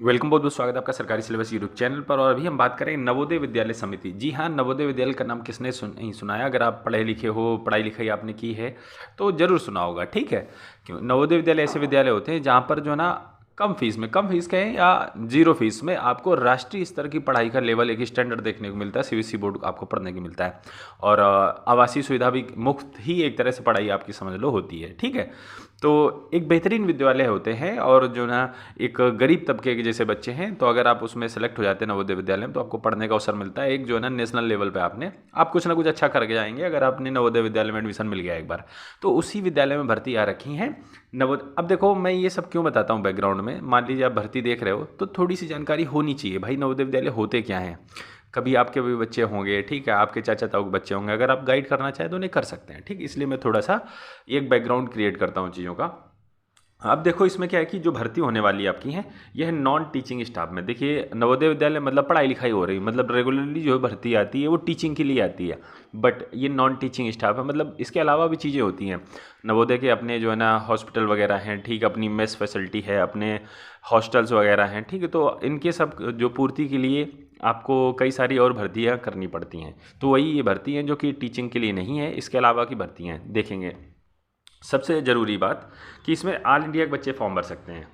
Welcome, बहुत बहुत स्वागत है आपका सरकारी सिलेबस यूट्यूब चैनल पर। और अभी हम बात करें नवोदय विद्यालय समिति। जी हाँ, नवोदय विद्यालय का नाम किसने नहीं सुना है। अगर आप पढ़े लिखे हो, पढ़ाई लिखाई आपने की है तो ज़रूर सुना होगा। ठीक है, क्यों नवोदय विद्यालय ऐसे विद्यालय होते हैं जहाँ पर जो है ना कम फीस कहें या जीरो फीस में आपको राष्ट्रीय स्तर की पढ़ाई का लेवल एक स्टैंडर्ड देखने को मिलता है। सीबीएसई बोर्ड आपको पढ़ने को मिलता है और आवासीय सुविधा भी मुफ्त ही एक तरह से पढ़ाई आपकी समझ लो होती है। ठीक है, तो एक बेहतरीन विद्यालय होते हैं और जो ना एक गरीब तबके के जैसे बच्चे हैं, तो अगर आप उसमें सेलेक्ट हो जाते हैं नवोदय विद्यालय में तो आपको पढ़ने का अवसर मिलता है। एक जो है ना नेशनल लेवल पे आप कुछ ना कुछ अच्छा करके जाएंगे अगर आपने नवोदय विद्यालय में एडमिशन मिल गया एक बार तो। उसी विद्यालय में भर्ती आ रखी हैं नवोदय। अब देखो मैं ये सब क्यों बताता हूँ बैकग्राउंड में, मान लीजिए आप भर्ती देख रहे हो तो थोड़ी सी जानकारी होनी चाहिए भाई नवोदय विद्यालय होते क्या हैं। कभी आपके भी बच्चे होंगे, ठीक है, आपके चाचा ताऊ के बच्चे होंगे, अगर आप गाइड करना चाहें तो उन्हें कर सकते हैं। ठीक, इसलिए मैं थोड़ा सा एक बैकग्राउंड क्रिएट करता हूँ चीज़ों का। अब देखो इसमें क्या है कि जो भर्ती होने वाली आपकी है यह है नॉन टीचिंग स्टाफ में। देखिए नवोदय विद्यालय मतलब पढ़ाई लिखाई हो रही, मतलब रेगुलरली जो भर्ती आती है वो टीचिंग के लिए आती है, बट ये नॉन टीचिंग स्टाफ है। मतलब इसके अलावा भी चीज़ें होती हैं नवोदय के, अपने जो है ना हॉस्पिटल वगैरह हैं, ठीक, अपनी मेस फैसिलिटी है, अपने हॉस्टल्स वगैरह हैं, ठीक है, तो इनके सब जो पूर्ति के लिए आपको कई सारी और भर्तियाँ करनी पड़ती हैं। तो वही ये भर्ती हैं जो कि टीचिंग के लिए नहीं है, इसके अलावा की भर्तियाँ देखेंगे। सबसे ज़रूरी बात कि इसमें ऑल इंडिया के बच्चे फॉर्म भर सकते हैं,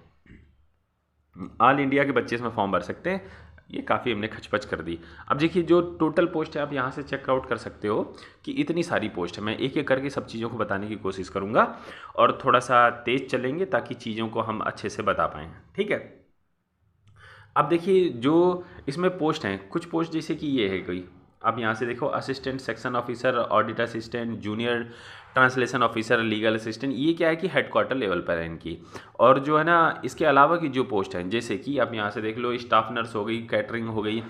ऑल इंडिया के बच्चे इसमें फॉर्म भर सकते हैं। ये काफ़ी हमने खचपच कर दी। अब देखिए जो टोटल पोस्ट है आप यहाँ से चेकआउट कर सकते हो कि इतनी सारी पोस्ट है। मैं एक एक करके सब चीज़ों को बताने की कोशिश करूँगा और थोड़ा सा तेज़ चलेंगे ताकि चीज़ों को हम अच्छे से बता पाएँ। ठीक है, अब देखिए जो इसमें पोस्ट हैं, कुछ पोस्ट जैसे कि ये है कोई, आप यहाँ से देखो assistant section officer, audit assistant, junior translation officer, legal assistant, ये क्या है कि हेडक्वार्टर लेवल पर है इनकी। और जो है ना इसके अलावा की जो पोस्ट हैं जैसे कि आप यहाँ से देख लो स्टाफ नर्स हो गई, कैटरिंग हो गई,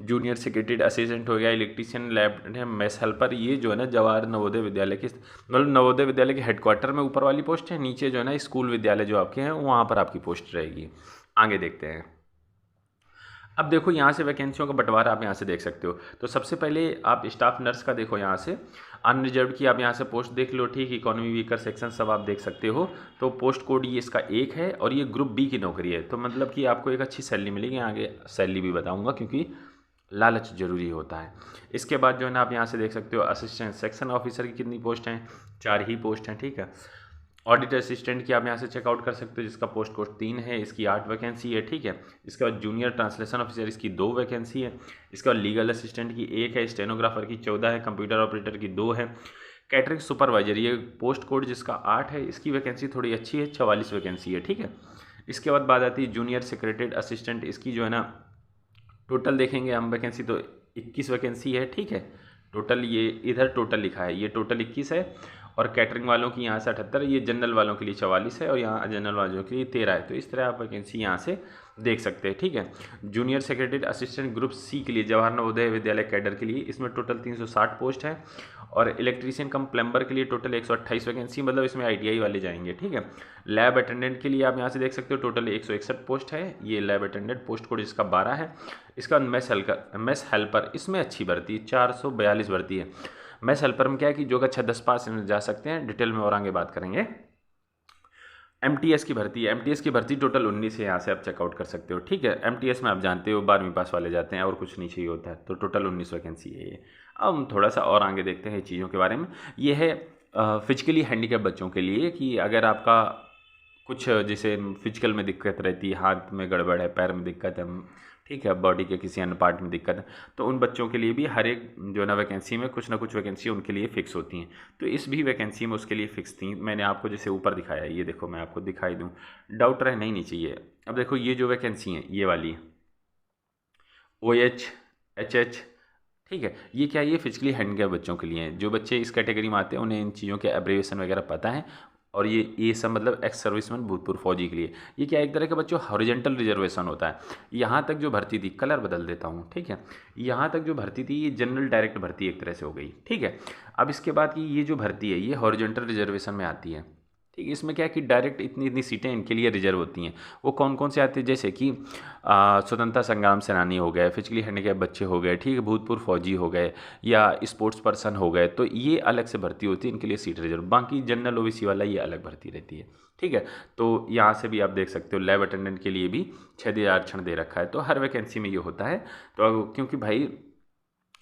जूनियर सेक्रेटरी असिस्टेंट हो गया, इलेक्ट्रीशियन, लैब मेस हेल्पर, ये जो है ना जवाहर नवोदय विद्यालय के मतलब नवोदय विद्यालय के हेडक्वार्टर में ऊपर वाली पोस्ट है। नीचे जो है ना स्कूल विद्यालय जो आपके हैं वहाँ पर आपकी पोस्ट रहेगी। आगे देखते हैं। अब देखो यहाँ से वैकेंसियों का बंटवारा आप यहाँ से देख सकते हो। तो सबसे पहले आप स्टाफ नर्स का देखो, यहाँ से अनरिजर्व की आप यहाँ से पोस्ट देख लो, ठीक, इकोनॉमी वीकर सेक्शन सब आप देख सकते हो। तो पोस्ट कोड ये इसका 1 है और ये ग्रुप बी की नौकरी है, तो मतलब कि आपको एक अच्छी सैलरी मिलेगी। आगे सैलरी भी बताऊँगा क्योंकि लालच जरूरी होता है। इसके बाद जो है ना आप यहाँ से देख सकते हो असिस्टेंट सेक्शन ऑफिसर की कितनी पोस्ट हैं, 4 ही पोस्ट हैं। ठीक है, ऑडिट असिस्टेंट की आप यहाँ से चेकआउट कर सकते हो जिसका पोस्ट कोड 3 है, इसकी 8 वैकेंसी है। ठीक है, इसके बाद जूनियर ट्रांसलेशन ऑफिसर इसकी 2 वैकेंसी है। इसके बाद लीगल असिस्टेंट की 1 है, स्टेनोग्राफर की 14 है, कंप्यूटर ऑपरेटर की 2 है, कैटरिंग सुपरवाइजर ये पोस्ट कोड जिसका 8 है, इसकी वैकेंसी थोड़ी अच्छी है, 44 वैकेंसी है। ठीक है, इसके बाद बात आती है जूनियर सेक्रेटरी असिस्टेंट, इसकी जो है ना टोटल देखेंगे हम वैकेंसी तो 21 वैकेंसी है। ठीक है, टोटल ये इधर टोटल लिखा है, ये टोटल 21 है। और कैटरिंग वालों की यहाँ से 78, ये जनरल वालों के लिए 44 है और यहाँ जनरल वालों के लिए 13 है। तो इस तरह आप वैकेंसी यहाँ से देख सकते हैं। ठीक है, junior secretary assistant group C के लिए जवाहर नवोदय विद्यालय कैडर के लिए इसमें टोटल 360 पोस्ट है। और इलेक्ट्रीशियन कम प्लम्बर के लिए टोटल 128 वैकेंसी, मतलब इसमें आईटीआई वाले जाएंगे। ठीक है, लैब अटेंडेंट के लिए आप यहाँ से देख सकते हो टोटल 161 पोस्ट है, ये लैब अटेंडेंट पोस्ट कोड इसका 12 है। इसका मेस हेल्पर इसमें अच्छी भर्ती है, 442 भर्ती है। मेस हेल्पर में क्या है कि जो अच्छा 10 पास जा सकते हैं, डिटेल में और आगे बात करेंगे। एमटीएस की भर्ती है, एमटीएस की भर्ती टोटल 19 है, यहाँ से आप चेकआउट कर सकते हो। ठीक है, एमटीएस में आप जानते हो 12वीं पास वाले जाते हैं और कुछ नहीं चाहिए होता है, तो टोटल 19 वैकेंसी है ये। अब हम थोड़ा सा और आगे देखते हैं चीज़ों के बारे में। ये है फिजिकली हैंडीकैप बच्चों के लिए कि अगर आपका कुछ जैसे फिजिकल में दिक्कत रहती है, हाथ में गड़बड़ है, पैर में दिक्कत है, ठीक है, बॉडी के किसी अन्य पार्ट में दिक्कत है, तो उन बच्चों के लिए भी हर एक जो है ना वैकेंसी में कुछ ना कुछ वैकेंसी उनके लिए फ़िक्स होती हैं। तो इस भी वैकेंसी में उसके लिए फ़िक्स थी। मैंने आपको जैसे ऊपर दिखाया, ये देखो मैं आपको दिखाई दूँ, डाउट रहना ही नहीं चाहिए। अब देखो ये जो वैकेंसी है ये वाली OH HH, ठीक है, ये क्या है, ये फिजिकली हैंडीकैप बच्चों के लिए हैं। जो बच्चे इस कैटेगरी में आते हैं उन्हें इन चीज़ों के एब्रीविएशन वगैरह पता है। और ये सब मतलब एक्स सर्विसमैन भूतपूर्व फौजी के लिए ये क्या एक तरह का बच्चों हॉरिजेंटल रिजर्वेशन होता है। यहाँ तक जो भर्ती थी, कलर बदल देता हूँ, ठीक है, यहाँ तक जो भर्ती थी ये जनरल डायरेक्ट भर्ती एक तरह से हो गई। ठीक है, अब इसके बाद की ये जो भर्ती है ये हॉरिजेंटल रिजर्वेशन में आती है। ठीक है। इसमें क्या है कि डायरेक्ट इतनी इतनी सीटें इनके लिए रिजर्व होती हैं। वो कौन कौन से आते हैं, जैसे कि स्वतंत्रता संग्राम सेनानी हो गए, फिजिकली हैंडीकैप बच्चे हो गए, ठीक है, भूतपूर्व फौजी हो गए, या स्पोर्ट्स पर्सन हो गए, तो ये अलग से भर्ती होती है, इनके लिए सीट रिजर्व। बाकी जनरल ओबीसी वाला ये अलग भर्ती रहती है, ठीक है। तो यहाँ से भी आप देख सकते हो लैब अटेंडेंट के लिए भी 6,000 आरक्षण दे रखा है। तो हर वैकेंसी में ये होता है। तो क्योंकि भाई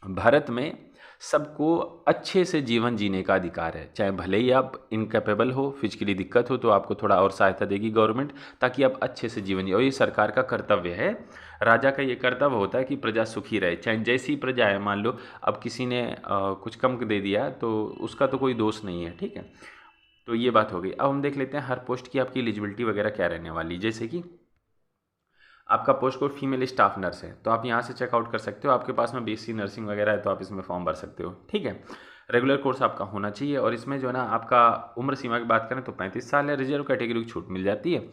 भारत में सबको अच्छे से जीवन जीने का अधिकार है, चाहे भले ही आप इनकैपेबल हो, फिजिकली दिक्कत हो, तो आपको थोड़ा और सहायता देगी गवर्नमेंट, ताकि आप अच्छे से जीवन जिए। और ये सरकार का कर्तव्य है, राजा का ये कर्तव्य होता है कि प्रजा सुखी रहे, चाहे जैसी प्रजा है। मान लो अब किसी ने कुछ कम दे दिया तो उसका तो कोई दोष नहीं है, ठीक है। तो ये बात हो गई। अब हम देख लेते हैं हर पोस्ट की आपकी एलिजिबिलिटी वगैरह क्या रहने वाली। जैसे कि आपका post code female staff nurse है, तो आप यहाँ से चेकआउट कर सकते हो। आपके पास में बीएससी नर्सिंग वगैरह है तो आप इसमें फॉर्म भर सकते हो, ठीक है। रेगुलर कोर्स आपका होना चाहिए। और इसमें जो है ना आपका उम्र सीमा की बात करें तो 35 साल है। रिजर्व कैटेगरी की छूट मिल जाती है।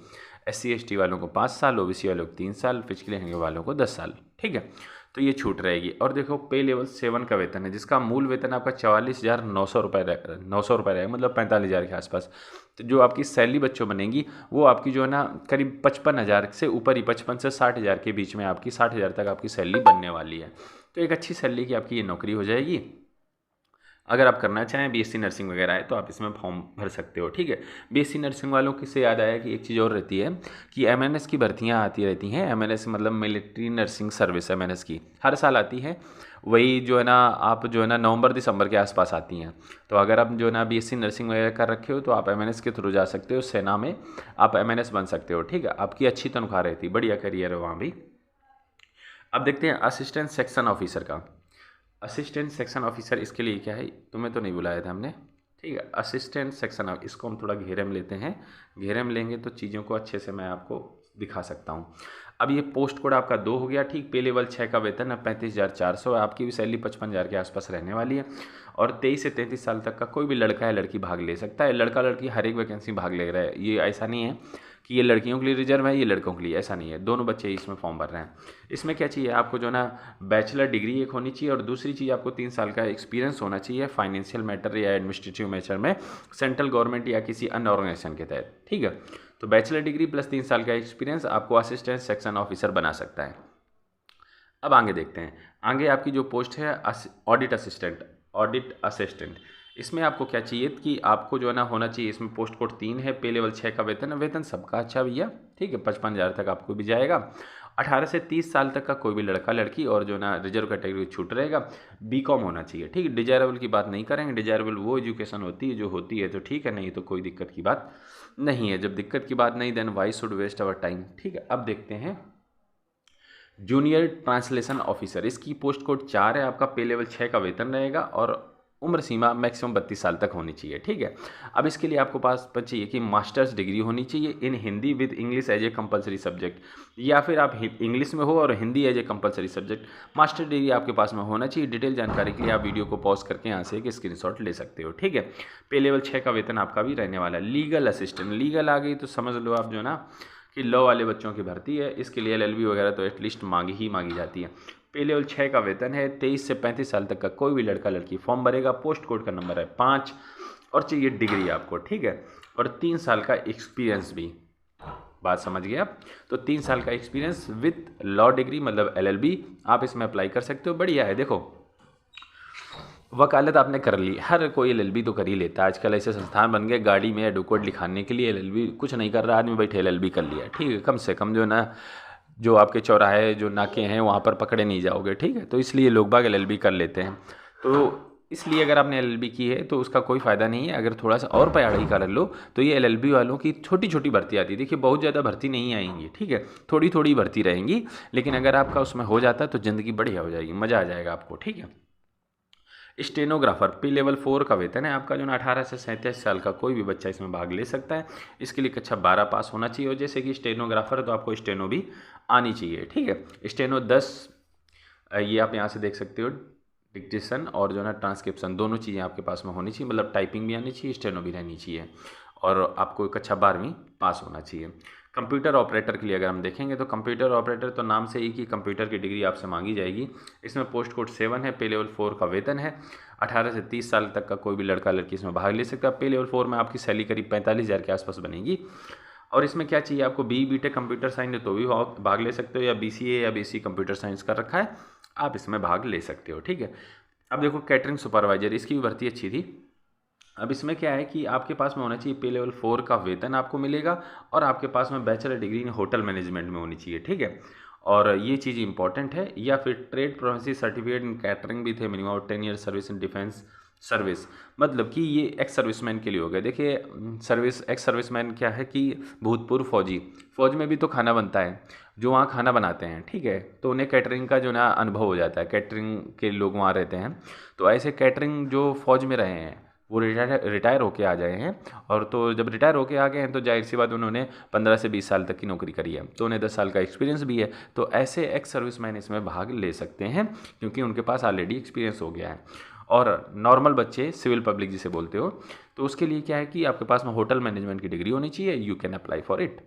SC ST वालों को 5 साल, OBC वालों को 3 साल, फिजिकली हैंडिकैप वालों को 10 साल, ठीक है। तो ये छूट रहेगी। और देखो पे लेवल 7 का वेतन है, जिसका मूल वेतन आपका 44,900 रुपये 900 रुपये रहेगा, मतलब 45,000 के आसपास। तो जो आपकी सैलरी बच्चों बनेगी वो आपकी जो है ना करीब 55,000 से ऊपर ही, 55 से 60,000 के बीच में आपकी 60,000 तक आपकी सैलरी बनने वाली है। तो एक अच्छी सैलरी की आपकी ये नौकरी हो जाएगी। अगर आप करना चाहें BSc नर्सिंग वगैरह है तो आप इसमें फॉर्म भर सकते हो, ठीक है। BSc नर्सिंग वालों की से याद आया कि एक चीज़ और रहती है कि MNS की भर्तियां आती रहती हैं। MNS मतलब मिलिट्री नर्सिंग सर्विस, MNS की हर साल आती है। वही जो है ना आप जो है ना नवंबर दिसंबर के आसपास आती हैं। तो अगर आप जो है ना BSc नर्सिंग वगैरह कर रखे हो तो आप MNS के थ्रू जा सकते हो, सेना में आप MNS बन सकते हो, ठीक है। आपकी अच्छी तनख्वाह रहती है, बढ़िया करियर है वहाँ भी। अब देखते हैं असिस्टेंट सेक्शन ऑफिसर का। असिस्टेंट सेक्शन ऑफिसर इसके लिए क्या है, तुम्हें तो नहीं बुलाया था हमने, ठीक है। असिस्टेंट सेक्शन, इसको हम थोड़ा घेरे में लेते हैं। घेरे में लेंगे तो चीज़ों को अच्छे से मैं आपको दिखा सकता हूँ। अब ये पोस्ट कोड आपका 2 हो गया, ठीक। पे लेवल 6 का वेतन है 35,400 है। आपकी भी सैलरी 55,000 के आसपास रहने वाली है। और 23 से 33 साल तक का कोई भी लड़का या लड़की भाग ले सकता है। लड़का लड़की हर एक वैकेंसी भाग ले रहा है, ये ऐसा नहीं है कि ये लड़कियों के लिए रिजर्व है, ये लड़कों के लिए, ऐसा नहीं है। दोनों बच्चे इसमें फॉर्म भर रहे हैं। इसमें क्या चाहिए आपको, जो ना बैचलर डिग्री एक होनी चाहिए, और दूसरी चीज़ आपको 3 साल का एक्सपीरियंस होना चाहिए फाइनेंशियल मैटर या एडमिनिस्ट्रेटिव मैटर में, सेंट्रल गवर्नमेंट या किसी अन्य ऑर्गेनाइजेशन के तहत, ठीक है। तो बैचलर डिग्री प्लस 3 साल का एक्सपीरियंस आपको असिस्टेंट सेक्शन ऑफिसर बना सकता है। अब आगे देखते हैं। आगे आपकी जो पोस्ट है ऑडिट असिस्टेंट। इसमें आपको क्या चाहिए कि आपको जो है ना होना चाहिए, इसमें पोस्ट कोड 3 है, पे लेवल 6 का वेतन है। वेतन सबका अच्छा भैया, ठीक है, 55,000 तक आपको भी जाएगा। 18 से 30 साल तक का कोई भी लड़का लड़की, और जो ना रिजर्व कैटेगरी छूट रहेगा। BCom होना चाहिए, ठीक है। डिजायरेबल की बात नहीं करेंगे, डिजायरेबल वो एजुकेशन होती है जो होती है तो ठीक है, नहीं तो कोई दिक्कत की बात नहीं है। जब दिक्कत की बात नहीं, then why should waste our time, ठीक है। अब देखते हैं जूनियर ट्रांसलेशन ऑफिसर। इसकी पोस्ट कोड 4 है। आपका पे लेवल 6 का वेतन रहेगा, और उम्र सीमा मैक्सिमम 32 साल तक होनी चाहिए, ठीक है। अब इसके लिए आपको पास चाहिए कि मास्टर्स डिग्री होनी चाहिए in Hindi with English as a compulsory subject, या फिर आप इंग्लिश में हो और Hindi as a compulsory subject. Master degree आपके पास में होना चाहिए। डिटेल जानकारी के लिए आप वीडियो को पॉज करके यहाँ से एक स्क्रीनशॉट ले सकते हो, ठीक है। पे लेवल 6 का वेतन आपका भी रहने वाला है। लीगल असिस्टेंट, लीगल आ गई तो समझ लो आप जो ना कि लॉ वाले बच्चों की भर्ती है। इसके लिए LLB वगैरह तो एटलीस्ट मांगी जाती है। पे लेवल 6 का वेतन है। 23 से 35 साल तक का कोई भी लड़का लड़की फॉर्म भरेगा। पोस्ट कोड का नंबर है 5, और चाहिए डिग्री आपको, ठीक है। और 3 साल का एक्सपीरियंस भी, बात समझ गए आप। तो 3 साल का एक्सपीरियंस विथ लॉ डिग्री मतलब LLB, आप इसमें अप्लाई कर सकते हो। बढ़िया है। देखो वकालत आपने कर ली, हर कोई LLB तो कर ही लेता है आजकल। ऐसे संस्थान बन गए गाड़ी में एडवोकेट लिखाने के लिए, LLB कुछ नहीं कर रहा आदमी, बैठे LLB कर लिया, ठीक है। कम से कम जो ना जो आपके चौराहे जो नाके हैं वहाँ पर पकड़े नहीं जाओगे, ठीक है। तो इसलिए लोग बाग LLB कर लेते हैं। तो इसलिए अगर आपने LLB की है तो उसका कोई फ़ायदा नहीं है। अगर थोड़ा सा और पढ़ाई कर लो तो ये LLB वालों की छोटी छोटी भर्ती आती है। देखिए बहुत ज़्यादा भर्ती नहीं आएंगी, ठीक है, थोड़ी थोड़ी भर्ती रहेंगी। लेकिन अगर आपका उसमें हो जाता है तो ज़िंदगी बढ़िया हो जाएगी, मज़ा आ जाएगा आपको, ठीक है। स्टेनोग्राफर, पे लेवल 4 का वेतन है आपका, जो ना 18 से 37 साल का कोई भी बच्चा इसमें भाग ले सकता है। इसके लिए कक्षा 12 पास होना चाहिए। और जैसे कि स्टेनोग्राफर है तो आपको स्टेनो भी आनी चाहिए, ठीक है। स्टेनो 10, ये आप यहाँ से देख सकते हो। डिक्टेशन और जो ना ट्रांसक्रिप्शन दोनों चीज़ें आपके पास में होनी चाहिए, मतलब टाइपिंग भी आनी चाहिए, स्टेनो भी रहनी चाहिए, और आपको कक्षा 12वीं पास होना चाहिए। कंप्यूटर ऑपरेटर के लिए अगर हम देखेंगे तो कंप्यूटर ऑपरेटर तो नाम से ही कि कंप्यूटर की डिग्री आपसे मांगी जाएगी। इसमें पोस्ट कोड 7 है, पे लेवल 4 का वेतन है। 18 से 30 साल तक का कोई भी लड़का लड़की इसमें भाग ले सकता है। पे लेवल 4 में आपकी सैलरी करीब 45,000 के आसपास बनेगी। और इसमें क्या चाहिए आपको, बी.टेक कंप्यूटर साइंस है तो भी भाग ले सकते हो, या BCA या BC कंप्यूटर साइंस कर रखा है आप इसमें भाग ले सकते हो। ठीक है, अब देखो कैटरिंग सुपरवाइजर, इसकी भी भर्ती अच्छी थी। अब इसमें क्या है कि आपके पास में होना चाहिए पे लेवल 4 का वेतन आपको मिलेगा, और आपके पास में bachelor degree in hotel management में होनी चाहिए। ठीक है, और ये चीज़ इंपॉर्टेंट है। या फिर trade prophecy certificate in catering भी थे, minimum 10 year service in defence service, मतलब कि ये एक्स सर्विसमैन के लिए हो गया। देखिए एक्स सर्विसमैन क्या है कि भूतपूर्व फौजी, फौज में भी तो खाना बनता है, जो वहाँ खाना बनाते हैं, ठीक है, तो उन्हें कैटरिंग का जो ना अनुभव हो जाता है, कैटरिंग के लोग वहाँ रहते हैं। तो ऐसे कैटरिंग जो फौज में रहे हैं वो रिटायर होके आ जाए हैं, और तो जब रिटायर होके आ गए हैं तो जाहिर सी बात उन्होंने 15 से 20 साल तक की नौकरी करी है, तो उन्हें 10 साल का एक्सपीरियंस भी है। तो ऐसे एक्स सर्विसमैन इसमें भाग ले सकते हैं क्योंकि उनके पास ऑलरेडी एक्सपीरियंस हो गया है। और नॉर्मल बच्चे, सिविल पब्लिक जिसे बोलते हो, तो उसके लिए क्या है कि आपके पास में होटल मैनेजमेंट की डिग्री होनी चाहिए, you can apply for it.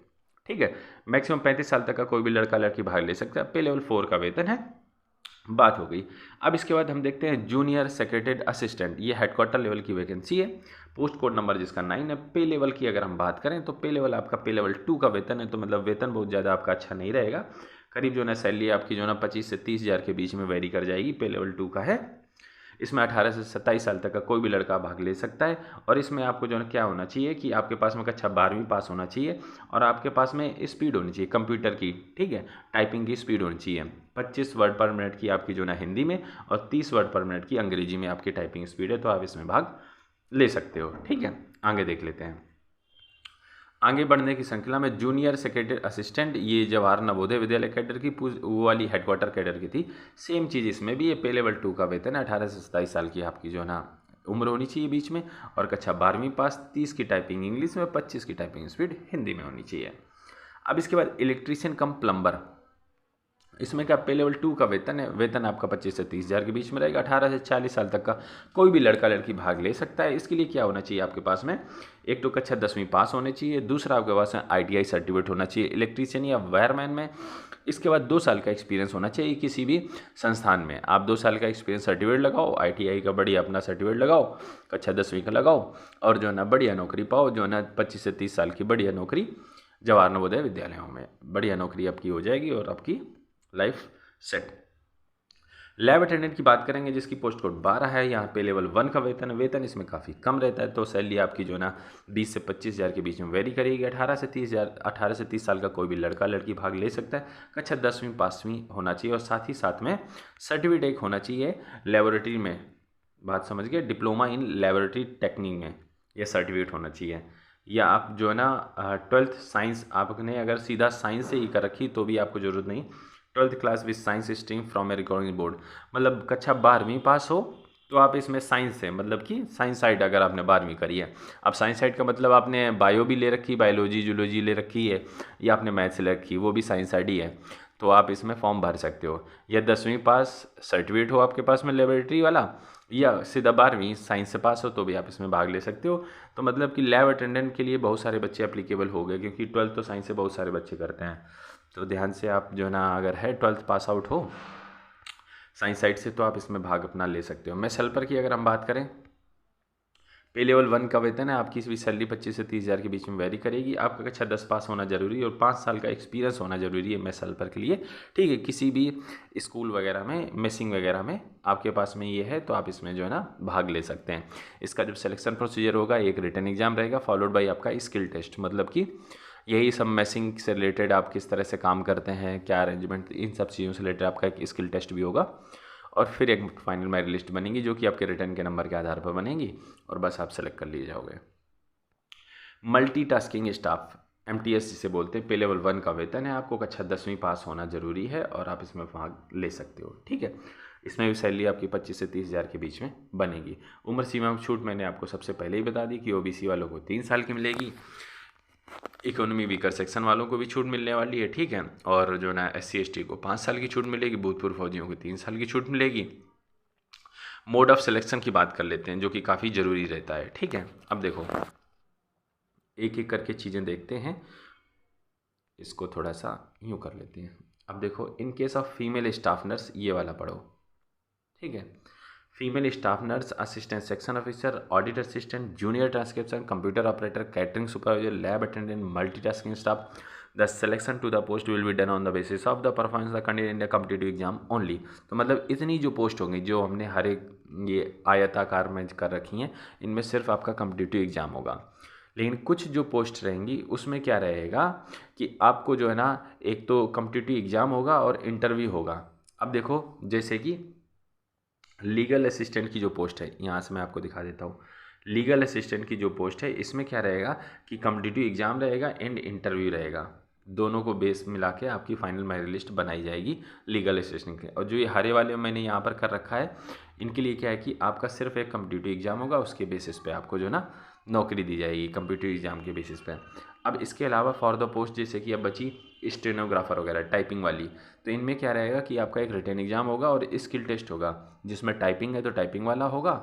ठीक है, मैक्सिमम 35 साल तक का कोई भी लड़का लड़की भाग ले सकता है। पे लेवल 4 का वेतन है, बात हो गई। अब इसके बाद हम देखते हैं जूनियर सेक्रेटरी असिस्टेंट, ये हेडक्वार्टर लेवल की वैकेंसी है, पोस्ट कोड नंबर जिसका 9 है। पे लेवल की अगर हम बात करें तो पे लेवल आपका पे लेवल 2 का वेतन है, तो मतलब वेतन बहुत ज़्यादा आपका अच्छा नहीं रहेगा। करीब जो ना सैलरी आपकी जो ना 25 से 30,000 के बीच में वेरी कर जाएगी। पे लेवल 2 का है, इसमें 18 से 27 साल तक का कोई भी लड़का भाग ले सकता है। और इसमें आपको जो है क्या होना चाहिए कि आपके पास में कक्षा 12वीं पास होना चाहिए, और आपके पास में स्पीड होनी चाहिए कंप्यूटर की, ठीक है, टाइपिंग की स्पीड होनी चाहिए 25 वर्ड पर मिनट की आपकी जो ना हिंदी में, और 30 वर्ड पर मिनट की अंग्रेजी में आपकी टाइपिंग स्पीड है, तो आप इसमें भाग ले सकते हो। ठीक है, आगे देख लेते हैं। आगे बढ़ने की श्रृंखला में जूनियर सेक्रेटरी असिस्टेंट, ये जवाहर नवोदय विद्यालय कैडर की वो वाली हेडक्वार्टर कैडर की थी। सेम चीज़ इसमें भी, ये पे लेवल 2 का वेतन है। 18 से 27 साल की आपकी जो है ना उम्र होनी चाहिए बीच में, और कक्षा 12वीं पास, 30 की टाइपिंग इंग्लिश में, 25 की टाइपिंग स्पीड हिंदी में होनी चाहिए। अब इसके बाद इलेक्ट्रीशियन कम प्लम्बर, इसमें क्या पे लेवल 2 का वेतन है। वेतन आपका 25 से 30,000 के बीच में रहेगा। 18 से 40 साल तक का कोई भी लड़का लड़की भाग ले सकता है। इसके लिए क्या होना चाहिए आपके पास में, एक तो कक्षा 10वीं पास होनी चाहिए, दूसरा आपके पास में ITI सर्टिफिकेट होना चाहिए इलेक्ट्रीशियन या वायरमैन में। इसके बाद 2 साल का एक्सपीरियंस होना चाहिए किसी भी संस्थान में। आप 2 साल का एक्सपीरियंस सर्टिफिकेट लगाओ, ITI का बढ़िया अपना सर्टिफिकेट लगाओ, कक्षा 10वीं का लगाओ, और जो है ना बढ़िया नौकरी पाओ, जो है ना 25 से 30 साल की बढ़िया नौकरी जवाहर नवोदय विद्यालयों में, बढ़िया नौकरी आपकी हो जाएगी और आपकी लाइफ सेट। लैब अटेंडेंट की बात करेंगे जिसकी पोस्ट कोड 12 है। यहाँ पे लेवल 1 का वेतन इसमें काफ़ी कम रहता है, तो सैलरी आपकी जो ना 20 से 25,000 के बीच में वेरी करेगी। 18 से 30 साल का कोई भी लड़का लड़की भाग ले सकता है। कक्षा 10वीं पासवीं होना चाहिए, और साथ ही साथ में सर्टिफिकेट होना चाहिए लेबोरेटरी में, बात समझ गए, डिप्लोमा इन लेबोरेटरी टेक्निक में यह सर्टिफिकेट होना चाहिए। या आप जो है ना 12th साइंस आपने अगर सीधा साइंस से ही कर रखी तो भी आपको ज़रूरत नहीं। 12th class with science stream from A recording board, मतलब कक्षा 12वीं पास हो तो आप इसमें साइंस से, मतलब कि साइंस साइड अगर आपने 12वीं करी है। अब साइंस साइड का मतलब आपने बायो भी ले रखी, बायोलॉजी जूलॉजी ले रखी है, या आपने मैथ्स ले रखी, वो भी साइंस साइड ही है, तो आप इसमें फॉर्म भर सकते हो। या 10वीं पास सर्टिफिकेट हो आपके पास में लेबोरेटरी वाला, या सीधा 12वीं साइंस से पास हो तो भी आप इसमें भाग ले सकते हो। तो मतलब कि लैब अटेंडेंट के लिए बहुत सारे बच्चे एप्लीकेबल हो गए, क्योंकि 12th तो साइंस से बहुत सारे बच्चे करते हैं। तो ध्यान से आप जो है ना अगर है 12th पास आउट हो साइंस साइड से, तो आप इसमें भाग अपना ले सकते हो। मैं हेल्पर की अगर हम बात करें, पे लेवल 1 का वेतन है, आपकी इसकी सैलरी 25 से 30,000 के बीच में वेरी करेगी। आपका कक्षा 10 पास होना जरूरी है, और 5 साल का एक्सपीरियंस होना जरूरी है मैथ्स हेल्पर के लिए। ठीक है, किसी भी स्कूल वगैरह में, मेसिंग वगैरह में आपके पास में ये है, तो आप इसमें जो है ना भाग ले सकते हैं। इसका जब सिलेक्शन प्रोसीजर होगा, एक रिटन एग्जाम रहेगा फॉलोड बाई आपका स्किल टेस्ट, मतलब कि यही सब मैसिंग से रिलेटेड आप किस तरह से काम करते हैं, क्या अरेंजमेंट, इन सब चीज़ों से रिलेटेड आपका एक स्किल टेस्ट भी होगा। और फिर एक फाइनल मेरिट लिस्ट बनेगी जो कि आपके रिटर्न के नंबर के आधार पर बनेगी, और बस आप सेलेक्ट कर लिए जाओगे। मल्टीटास्किंग स्टाफ, MTS जिसे बोलते हैं, पे लेवल 1 का वेतन है। आपको कक्षा 10वीं पास होना जरूरी है, और आप इसमें भाग ले सकते हो। ठीक है, इसमें भी सैलरी आपकी 25 से 30,000 के बीच में बनेगी। उम्र सीमा में छूट मैंने आपको सबसे पहले ही बता दी कि OBC वालों को 3 साल की मिलेगी, इकोनॉमी वीकर सेक्शन वालों को भी छूट मिलने वाली है। ठीक है, और जो ना SC ST को 5 साल की छूट मिलेगी, भूतपूर्व फौजियों को 3 साल की छूट मिलेगी। मोड ऑफ सिलेक्शन की बात कर लेते हैं, जो कि काफ़ी ज़रूरी रहता है। ठीक है, अब देखो एक एक करके चीज़ें देखते हैं। इसको थोड़ा सा यूँ कर लेते हैं। अब देखो, in case of female staff nurse, ये वाला पढ़ो, ठीक है। Female staff nurse, assistant section officer, audit assistant, junior transcription, computer operator, catering supervisor, lab attendant, multitasking staff. The selection to the post will be done on the basis of the performance the candidate in the competitive exam only. तो मतलब इतनी जो post होंगी, जो हमने हर एक ये आयताकार में कर रखी हैं, इनमें सिर्फ आपका कॉम्पिटिटिव एग्जाम होगा। लेकिन कुछ जो पोस्ट रहेंगी उसमें क्या रहेगा कि आपको जो है ना, एक तो कॉम्पिटिटिव एग्जाम होगा और इंटरव्यू होगा। अब देखो, जैसे कि लीगल असिस्टेंट की जो पोस्ट है, यहाँ से मैं आपको दिखा देता हूँ। लीगल असिस्टेंट की जो पोस्ट है, इसमें क्या रहेगा कि कॉम्पिटिटिव एग्जाम रहेगा एंड इंटरव्यू रहेगा। दोनों को बेस मिला के आपकी फाइनल मेरिट लिस्ट बनाई जाएगी लीगल असिस्टेंट के। और जो ये हरे वाले मैंने यहाँ पर कर रखा है, इनके लिए क्या है कि आपका सिर्फ एक कॉम्पिटिटिव एग्जाम होगा, उसके बेसिस पे आपको जो है ना नौकरी दी जाएगी, कॉम्पिटिटिव एग्जाम के बेसिस पे। अब इसके अलावा फॉर द पोस्ट, जैसे कि अब बची स्टेनोग्राफर वगैरह, टाइपिंग वाली, तो इनमें क्या रहेगा कि आपका एक रिटन एग्जाम होगा और स्किल टेस्ट होगा, जिसमें टाइपिंग है तो टाइपिंग वाला होगा।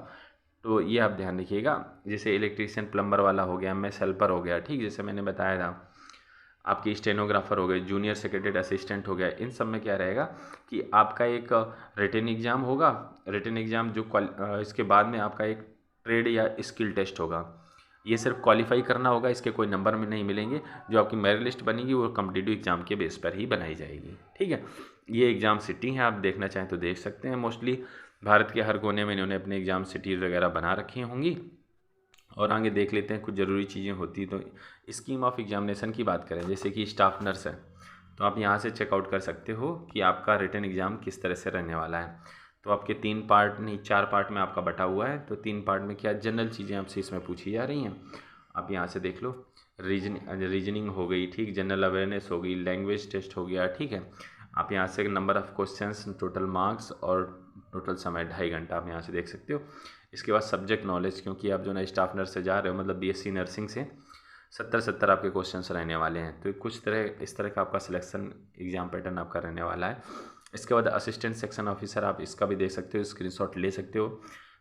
तो ये आप ध्यान रखिएगा। जैसे इलेक्ट्रीशियन प्लम्बर वाला हो गया, एमएस हेल्पर हो गया, ठीक, जैसे मैंने बताया था। आपकी स्टेनोग्राफर हो गए, जूनियर सेक्रेटरी असिस्टेंट हो गया, इन सब में क्या रहेगा कि आपका एक रिटन एग्ज़ाम होगा। रिटन एग्ज़ाम जो इसके बाद में आपका एक ट्रेड या स्किल टेस्ट होगा। ये सिर्फ क्वालिफाई करना होगा, इसके कोई नंबर में नहीं मिलेंगे। जो आपकी मेरिट लिस्ट बनेगी वो कॉम्पिटिटिव एग्जाम के बेस पर ही बनाई जाएगी, ठीक है। ये एग्ज़ाम सिटी हैं, आप देखना चाहें तो देख सकते हैं। मोस्टली भारत के हर कोने में इन्होंने अपने एग्ज़ाम सिटीज़ वगैरह बना रखी होंगी। और आगे देख लेते हैं कुछ ज़रूरी चीज़ें होती तो स्कीम ऑफ एग्जामिनेशन की बात करें, जैसे कि स्टाफ नर्स है, तो आप यहाँ से चेकआउट कर सकते हो कि आपका रिटन एग्ज़ाम किस तरह से रहने वाला है। तो आपके 3 पार्ट नहीं 4 पार्ट में आपका बटा हुआ है। तो 3 पार्ट में क्या जनरल चीज़ें आपसे इसमें पूछी जा रही हैं, आप यहाँ से देख लो। रीजनिंग हो गई, ठीक, जनरल अवेयरनेस हो गई, लैंग्वेज टेस्ट हो गया, ठीक है। आप यहाँ से number of questions, total marks और टोटल समय 2.5 घंटा आप यहाँ से देख सकते हो। इसके बाद सब्जेक्ट नॉलेज, क्योंकि आप जो ना स्टाफ नर्स से जा रहे हो, मतलब बीएससी नर्सिंग से 70 आपके क्वेश्चंस रहने वाले हैं। तो कुछ तरह इस तरह का आपका सिलेक्शन एग्जाम पैटर्न आपका रहने वाला है। इसके बाद असिस्टेंट सेक्शन ऑफिसर, आप इसका भी देख सकते हो, स्क्रीनशॉट ले सकते हो।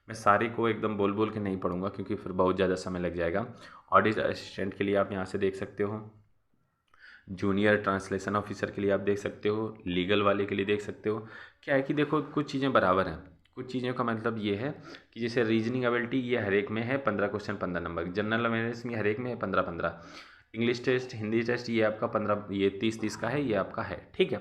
मैं सारी को एकदम बोल बोल के नहीं पढ़ूंगा क्योंकि फिर बहुत ज़्यादा समय लग जाएगा। ऑडिट असिस्टेंट के लिए आप यहाँ से देख सकते हो, जूनियर ट्रांसलेशन ऑफिसर के लिए आप देख सकते हो, लीगल वाले के लिए देख सकते हो। क्या है कि देखो, कुछ चीज़ें बराबर हैं, कुछ चीज़ों का मतलब ये है कि जैसे रीजनिंग एबिलिटी, ये हर एक में है 15 क्वेश्चन 15 नंबर। जनरल अवेयरनेस में हर एक में है 15-15। इंग्लिश टेस्ट, हिंदी टेस्ट, ये आपका 15, ये 30-30 का है, ये आपका है, ठीक है।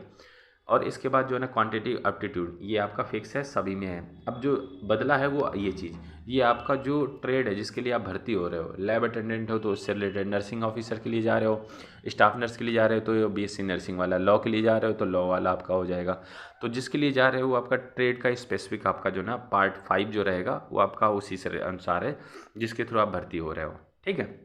और इसके बाद जो है ना क्वांटिटेटिव एप्टीट्यूड, ये आपका फिक्स है, सभी में है। अब जो बदला है वो ये चीज़, ये आपका जो ट्रेड है जिसके लिए आप भर्ती हो रहे हो, लैब अटेंडेंट हो तो उससे रिलेटेड, नर्सिंग ऑफिसर के लिए जा रहे हो, स्टाफ नर्स के लिए जा रहे हो तो बीएससी नर्सिंग वाला, लॉ के लिए जा रहे हो तो लॉ वाला आपका हो जाएगा। तो जिसके लिए जा रहे हो वो आपका ट्रेड का स्पेसिफिक आपका जो ना पार्ट 5 जो रहेगा वो आपका उसी से अनुसार है जिसके थ्रू आप भर्ती हो रहे हो, ठीक है।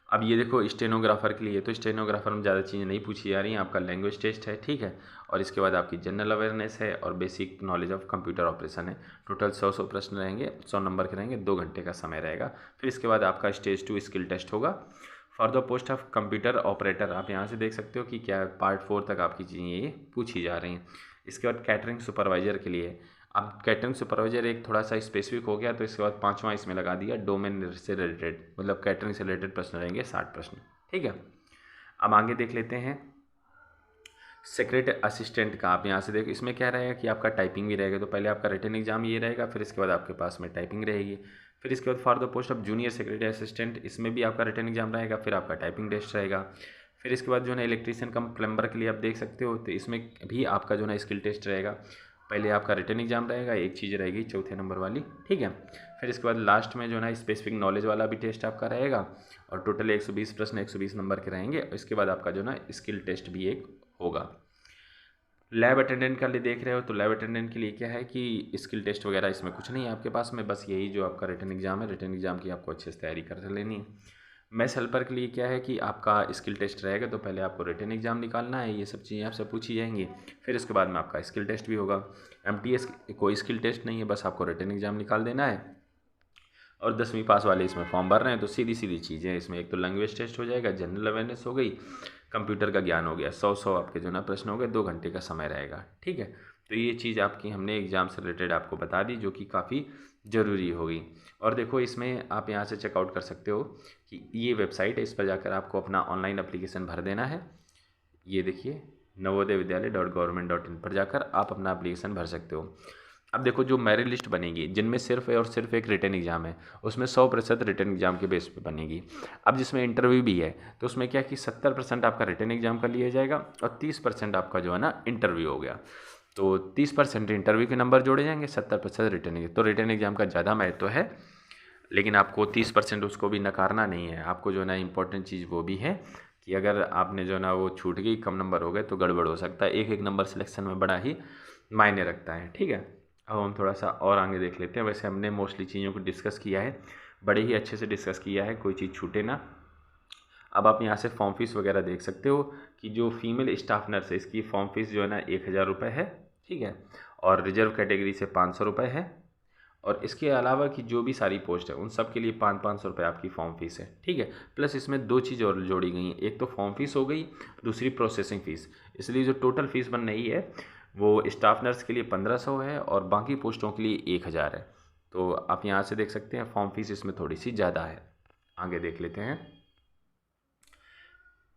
अब ये देखो स्टेनोग्राफर के लिए, तो स्टेनोग्राफर में ज़्यादा चीज़ें नहीं पूछी जा रही हैं, आपका लैंग्वेज टेस्ट है, ठीक है। और इसके बाद आपकी जनरल अवेयरनेस है और basic knowledge of computer operation है। टोटल 100 प्रश्न रहेंगे, 100 नंबर के रहेंगे, 2 घंटे का समय रहेगा। फिर इसके बाद आपका स्टेज 2 स्किल टेस्ट होगा for the post of computer operator. आप यहाँ से देख सकते हो कि क्या पार्ट 4 तक आपकी चीज़ें ये पूछी जा रही हैं। इसके बाद कैटरिंग सुपरवाइजर के लिए, अब कैटरिंग सुपरवाइजर एक थोड़ा सा स्पेसिफिक हो गया, तो इसके बाद 5वां इसमें लगा दिया डोमेन से रिलेटेड, मतलब कैटरिंग से रिलेटेड प्रश्न रहेंगे 60 प्रश्न, ठीक है। अब आगे देख लेते हैं सेक्रेटरी असिस्टेंट का। आप यहाँ से देखो, इसमें क्या रहेगा कि आपका टाइपिंग भी रहेगा। तो पहले आपका रिटन एग्जाम ये रहेगा, फिर इसके बाद आपके पास में टाइपिंग रहेगी। फिर इसके बाद for the post of junior secretary assistant, इसमें भी आपका रिटन एग्जाम रहेगा, फिर आपका टाइपिंग टेस्ट रहेगा। फिर इसके बाद जो है ना इलेक्ट्रीशियन कम प्लम्बर के लिए आप देख सकते हो, तो इसमें भी आपका जो है ना स्किल टेस्ट रहेगा। पहले आपका रिटन एग्जाम रहेगा, एक चीज़ रहेगी चौथे नंबर वाली, ठीक है। फिर इसके बाद लास्ट में जो है ना स्पेसिफिक नॉलेज वाला भी टेस्ट आपका रहेगा और टोटल 120 प्रश्न 120 नंबर के रहेंगे। इसके बाद आपका जो है ना स्किल टेस्ट भी एक होगा। लैब अटेंडेंट का लिए देख रहे हो, तो लैब अटेंडेंट के लिए क्या है कि स्किल टेस्ट वगैरह इसमें कुछ नहीं है आपके पास में, बस यही जो आपका रिटन एग्जाम है, रिटन एग्जाम की आपको अच्छे से तैयारी कर लेनी है। मैथ्स हेल्पर के लिए क्या है कि आपका स्किल टेस्ट रहेगा, तो पहले आपको रिटन एग्जाम निकालना है, ये सब चीज़ें आपसे पूछी जाएंगी। फिर उसके बाद में आपका स्किल टेस्ट भी होगा। एमटीएस कोई स्किल टेस्ट नहीं है, बस आपको रिटन एग्जाम निकाल देना है। और 10वीं पास वाले इसमें फॉर्म भर रहे हैं, तो सीधी सीधी चीज़ें हैं इसमें। एक तो लैंग्वेज टेस्ट हो जाएगा, जनरल अवेयरनेस हो गई, कंप्यूटर का ज्ञान हो गया, 100 आपके जो ना प्रश्न हो गए, 2 घंटे का समय रहेगा, ठीक है। तो ये चीज़ आपकी हमने एग्ज़ाम से रिलेटेड आपको बता दी, जो कि काफ़ी ज़रूरी होगी। और देखो, इसमें आप यहाँ से चेकआउट कर सकते हो कि ये वेबसाइट है, इस पर जाकर आपको अपना ऑनलाइन एप्लीकेशन भर देना है। ये देखिए navodayvidyalay.government.in पर जाकर आप अपना एप्लीकेशन भर सकते हो। अब देखो जो मेरिट लिस्ट बनेगी जिनमें सिर्फ और सिर्फ एक रिटन एग्जाम है, उसमें 100% रिटन एग्जाम के बेस पे बनेगी। अब जिसमें इंटरव्यू भी है तो उसमें क्या कि 70% आपका रिटन एग्जाम का लिया जाएगा और 30% आपका जो है ना इंटरव्यू हो गया। तो 30% इंटरव्यू के नंबर जोड़े जाएंगे, 70% रिटन। तो रिटन एग्जाम का ज़्यादा महत्व है, लेकिन आपको 30% उसको भी नकारना नहीं है। आपको जो है ना इम्पोर्टेंट चीज़ वो भी है कि अगर आपने जो है ना वो छूट गई, कम नंबर हो गए तो गड़बड़ हो सकता है। एक एक नंबर सिलेक्शन में बड़ा ही मायने रखता है, ठीक है। अब हम थोड़ा सा और आगे देख लेते हैं। वैसे हमने मोस्टली चीज़ों को डिस्कस किया है, बड़े ही अच्छे से डिस्कस किया है, कोई चीज़ छूटे ना। अब आप यहाँ से फॉर्म फीस वगैरह देख सकते हो कि जो फीमेल स्टाफ नर्स है इसकी फॉर्म फीस जो है ना 1000 रुपये है, ठीक है। और रिजर्व कैटेगरी से 500 रुपये है। और इसके अलावा कि जो भी सारी पोस्ट है उन सब के लिए 500 रुपये आपकी फॉर्म फीस है, ठीक है। प्लस इसमें दो चीज़ और जोड़ी गई हैं, एक तो फॉर्म फीस हो गई, दूसरी प्रोसेसिंग फ़ीस। इसलिए जो टोटल फीस बन रही है वो स्टाफ नर्स के लिए 1500 है और बाकी पोस्टों के लिए 1000 है। तो आप यहाँ से देख सकते हैं फॉर्म फीस इसमें थोड़ी सी ज़्यादा है। आगे देख लेते हैं।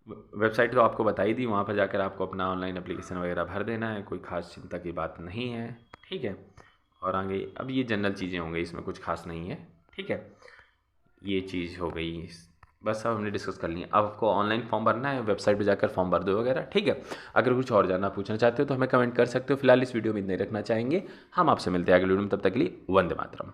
वेबसाइट तो आपको बताई दी, वहाँ पर जाकर आपको अपना ऑनलाइन एप्लीकेशन वगैरह भर देना है, कोई ख़ास चिंता की बात नहीं है, ठीक है। और आगे अब ये जनरल चीज़ें होंगी, इसमें कुछ खास नहीं है, ठीक है। ये चीज़ हो गई, बस अब हमने डिस्कस कर लिया। अब आपको ऑनलाइन फॉर्म भरना है, वेबसाइट पे जाकर फॉर्म भर दो वगैरह, ठीक है। अगर कुछ और जानना पूछना चाहते हो तो हमें कमेंट कर सकते हो। फिलहाल इस वीडियो में इतना ही रखना चाहेंगे। हम आपसे मिलते हैं अगले वीडियो में, तब तक के लिए वंदे मातरम।